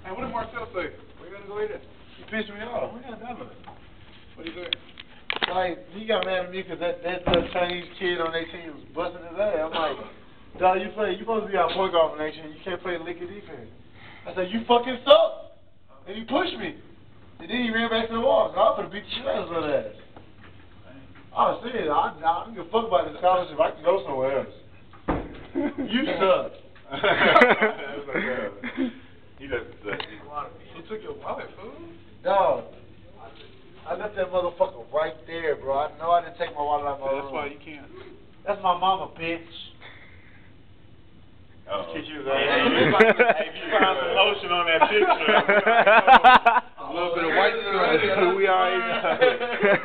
Hey, what did Marcel say? We gotta go eat it. He pissed me off. We got done with it. What do you think? Like, he got mad at me because that Chinese kid on their team was busting his ass. I'm like, dog, you supposed to be our point guard for next year. You can't play liquor defense. I said, you fucking suck. And he pushed me. And then he ran back to the wall. So I was going to beat the shit out of his ass. I was saying, I don't give a fuck about this scholarship. I can go somewhere else. You suck. He doesn't suck. He took your wallet, fool? Dog. I left that motherfucker right there, bro. I know I didn't take my wallet out of my room. That's why you can't. That's my mama, bitch. Oh. Kiss you, hey, you found some lotion on that picture. A little bit of white stuff. We already know.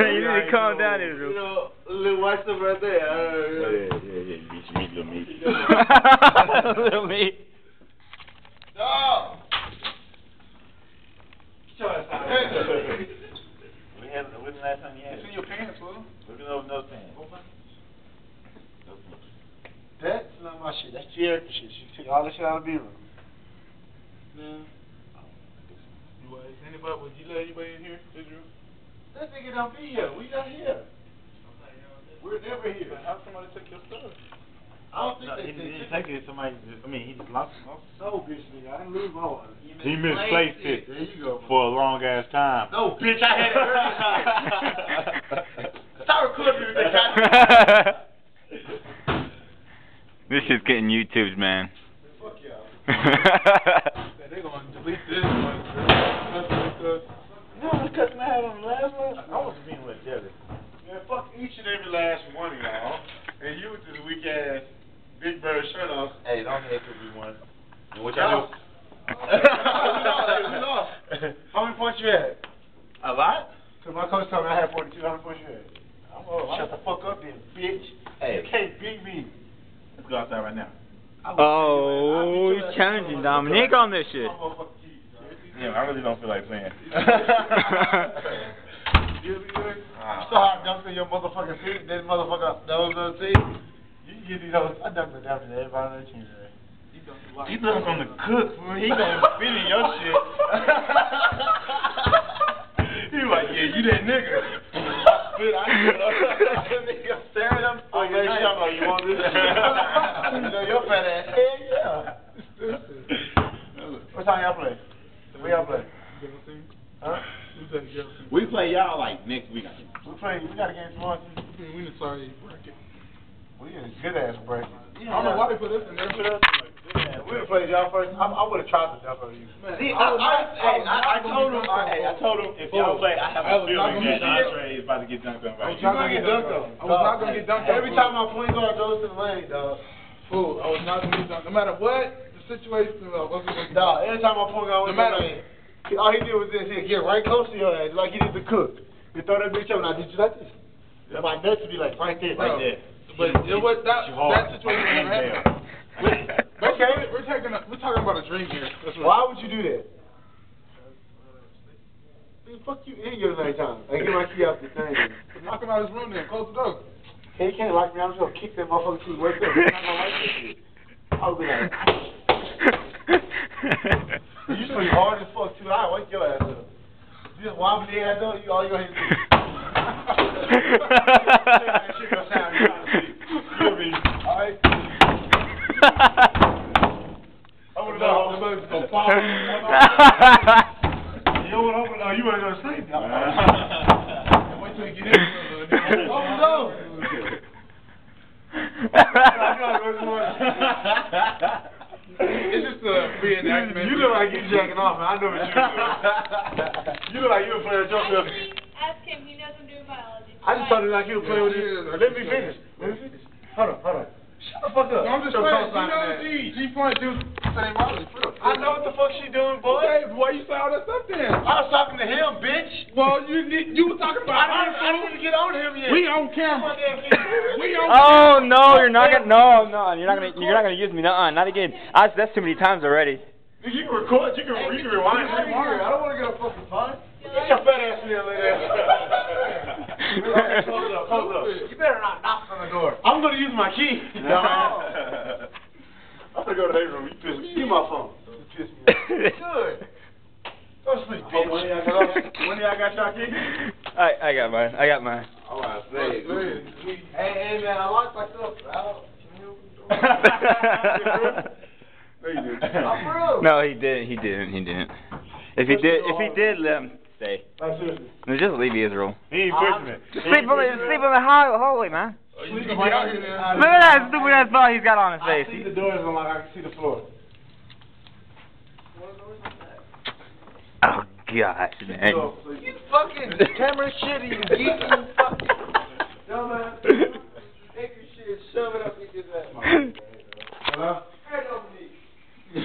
You need to calm down, Israel. You know, a little white stuff right there. Yeah. Little meat. Little meat. No! Get your ass out of here. When's the last time you had It's in your pants, fool. Look at those nose pants. That's not my shit. That's Jerica shit. She took all the shit out of the room. No. Would you let anybody in here, Israel? That nigga don't be here. We not here. We're never here. But how somebody take your stuff? I don't think He they didn't take it. Somebody. He just lost it. No, bitch, nigga. I didn't lose my wallet. He misplaced it. There you go. For a long ass time. No, bitch, I had it earlier time. Stop recording me, bitch. This shit's getting YouTubed, man. Fuck y'all. They're going to delete this one. You know how much cussing I had on the last one? I was being with Jelly. Man, fuck each and every last one of y'all. And you with this weak ass Big Bird shirt on. Hey, don't hate because we won. And what y'all do? We lost. How many points you had? A lot? Because my coach told me I had 42. How many points you had? Shut the fuck up then, bitch. Hey. You can't beat me. Let's go outside right now. Oh, he's challenging Dominique on this shit. Yeah, I really don't feel like playing. You saw how I dumped in your motherfucking feet, then motherfucker, those other team. You can get these other, I dumped it down to everybody on the team today. He dumped on the cook, fool. He gonna spit in your shit. He like, yeah, you that nigga. I nigga staring at him. Oh, yeah, you want this? You know your fat ass. Hell yeah. What time y'all play? Where y'all play? Huh? We play y'all like next week. We got a game tomorrow. We in the sorry bracket. We in a good ass bracket. I don't know why they put us in there. We would have played y'all first. I would have tried to dump on you. See, I told him if y'all play, I have a feeling that Andre is about to get dunked on by you. I was not gonna get dunked on. I was not gonna get dunked on. Every time my point guard goes to the lane, dog. Fool, I was not gonna get dunked. No matter what the situation was, dog. Every time my point guard went to the lane, all he did was this: he'd get right close to your ass, like he did the cook. You throw that bitch up, and I did you like this? My nuts would be like right there, right there. But it was that situation never happened. We're talking about a dream here. Why would you do that? Man, fuck you in your nighttime. I get my key out the thing. Knock him out of his room then. Close the door. Hey, you can't lock me. I'm just gonna kick that motherfucker till he wakes up. He's not gonna like that shit. I'll be like, you sleep hard as fuck too. I'll wake your ass up. You just wobbly ass up. All you gonna hear is that shit gonna sound. You trying to sleep. You know me? All right. You wanna go to sleep? Wait till you get in. Open the door. It's just a reenactment. You look like you jacking off, man. I know what you do. You look like you were playing jump up. Ask him. He knows I'm doing biology. I just told him like you were playing with this. Let me finish. Hold on. Shut the fuck up. No, I'm just saying, you know G point do same biology. I know what the fuck she doing, boy. Okay, why you say all that stuff then? I was talking to him, bitch. Well, you were talking about I didn't even get on him yet. We on camera. We on Oh no, you're not gonna. No, you're not gonna use me. Nuh-uh, not again. That's too many times already. You can record. You can rewind. I don't want to get a fucking fine. Get your fat ass in there, lady. Close up. You better not knock on the door. I'm gonna use my key. No. I'm gonna go to their room. You piss me. Give me my phone. You piss me off. Good. When y'all got y'all key? I got mine. I got mine. I want to say. Hey, man, I like myself. No, you didn't. I'm real. No, he didn't. He didn't. If he did, let him stay. Like, seriously. No, just leave Israel. He ain't pushing it. Sleep on the hallway, man. You can get out here now. Look at that stupid ass thought he's got on his I face. see the doors unlocked. I can see the floor. Oh gosh, man. You fucking camera shit, you geeky, you fucking dumbass. Take your shit, shove it up in his ass. Hello?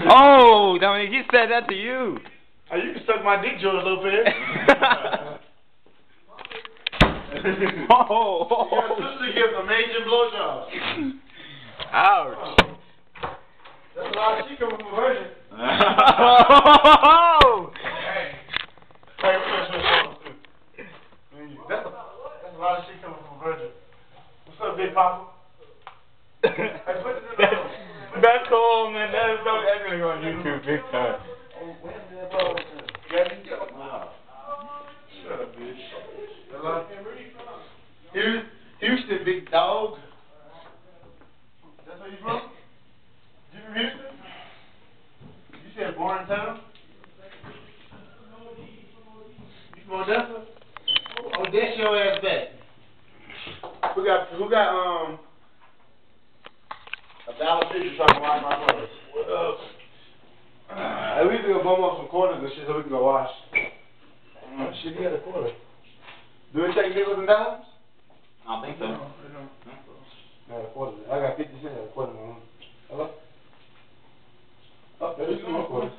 Oh, Dominic, he said that to you. Oh, you can suck my dick, George, a little bit. Oh. Your sister gives amazing blowjobs. Ouch. That's a lot. She coming from a virgin. Oh. That's a lot of shit coming from a virgin. What's up, Big Papa? Hey, put it in the That's cool, man. That's gonna go on YouTube big time. Shut up, bitch. Hello? Houston, big dog. That's where you from? You from Houston? You said born in town? You from Odessa? Odessa your ass back. Who got $1.50 so I can wash my clothes? What up? Hey, we need to go bum up some quarters and shit so we can go wash. Oh shit, he had a quarter. Do it take nickels and dimes? I don't think so. No, I got a quarter. I got 50 cents. I got a quarter in my own. Hello? Oh, there's two more quarters.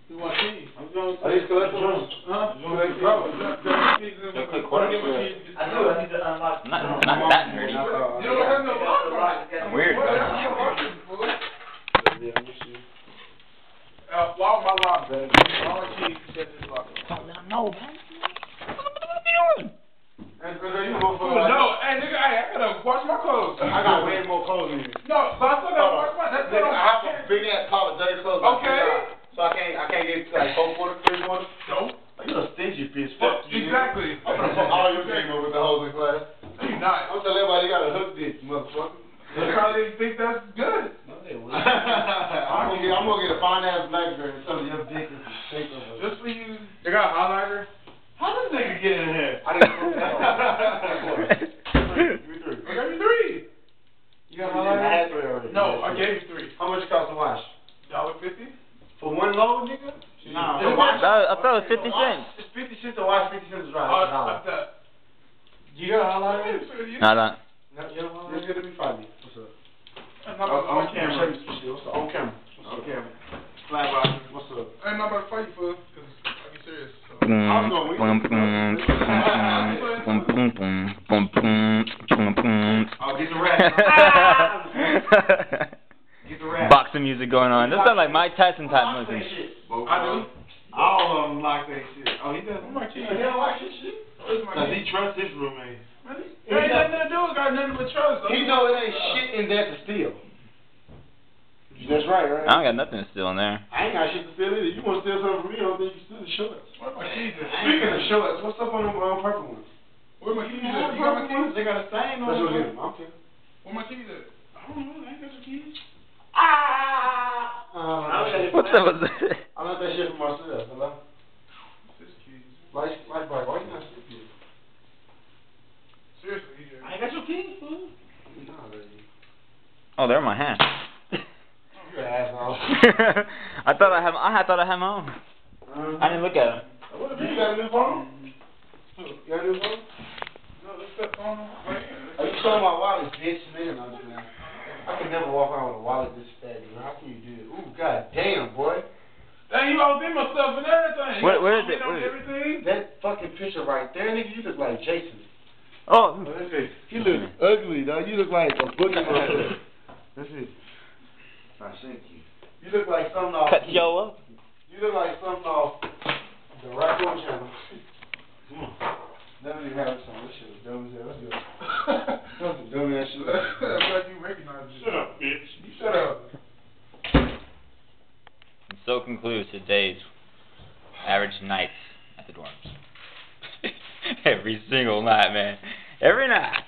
You want keys? Are these collectibles? Huh? You want quarters? I do. I need to unlock. Not that nerdy. You don't have no lock. I'm weird. Lock my lock, baby. All the keys, set this lock. Don't let him know, man. Hey, no, hey nigga, I gotta wash my clothes. I got way more clothes than you. No, but I still gotta wash my. That's Nigga, I have a big ass pile of dirty clothes. Okay. So I can't get like 4 quarters, 3 quarters. No. You're a stingy bitch. Fuck you. Exactly. I'm gonna fuck all your game over with the hoes in class. No, you're not. I'm telling everybody you got a hook dick, motherfucker. They probably think that's good. No, they won't. I'm gonna get a fine ass black girl and tell her your dick is the shape of a. Just for you. They got a highlighter. How does nigga get in here? I didn't prove that. I gave you 3. You got my lighter? I had 3 already. No, I gave you 3. How much it cost to wash? $1.50. For one load, nigga? Nah, I thought it was 50 cents. It's 50 cents to wash, 50 cents to dry. That's that. You got a highlighter? No, I don't. No, you don't have a highlighter? It's gonna be 5. What's up? On camera. What's up? On camera. On camera. Flatbox. What's up? I ain't not about to fight you, fool. Because I'll be serious. So. I'll get the rap. Get the rap. Boxing music going on. That sounds like Mike Tyson type music. I do. All of them like that shit. Oh, he doesn't. My key. He don't like his shit? Where's my Cause key? he trusts his roommate. It ain't nothing to do. It got nothing but trust. He know it ain't shit in there to steal. That's right, right? I don't got nothing to steal in there. I ain't got shit to steal either. You want to steal something from me, I don't think you steal the shorts. Where my keys at? Speaking of shorts, what's up on them purple ones? Where my keys at? You got my keys? They got a stain on them. Okay. Where my keys at? I don't know. I ain't got your keys. What's up with that? I left that shit for myself. Hello? His keys. Light bike. Why you not steal keys? Seriously, he I ain't got your keys, fool. Nah, baby. Oh, they're in my hand. You're an asshole. I thought I had my own. I didn't look at them. You got a new phone? You got a new phone? No, let's set phone on. Are you showing my wallet, bitch? Nigga, no, man. I can never walk around with a wallet this fat, man. How can you do it? Ooh, god damn, boy. Dang, you all did my stuff and everything. What is it? What is it? Everything. That fucking picture right there, nigga, you look like Jason. Oh. He look ugly, dog. You look like a boogie monster. That's it. I thank you. You look like something off. Cut Joe up. You look like something off the Raccoon Channel. Come on. That didn't have some. This shit was dumb as hell. Let's go. That was some dumb ass shit. I'm glad you recognized it. Shut up, bitch. You shut up. And so concludes today's average night at the the dorms. Every single night, man. Every night.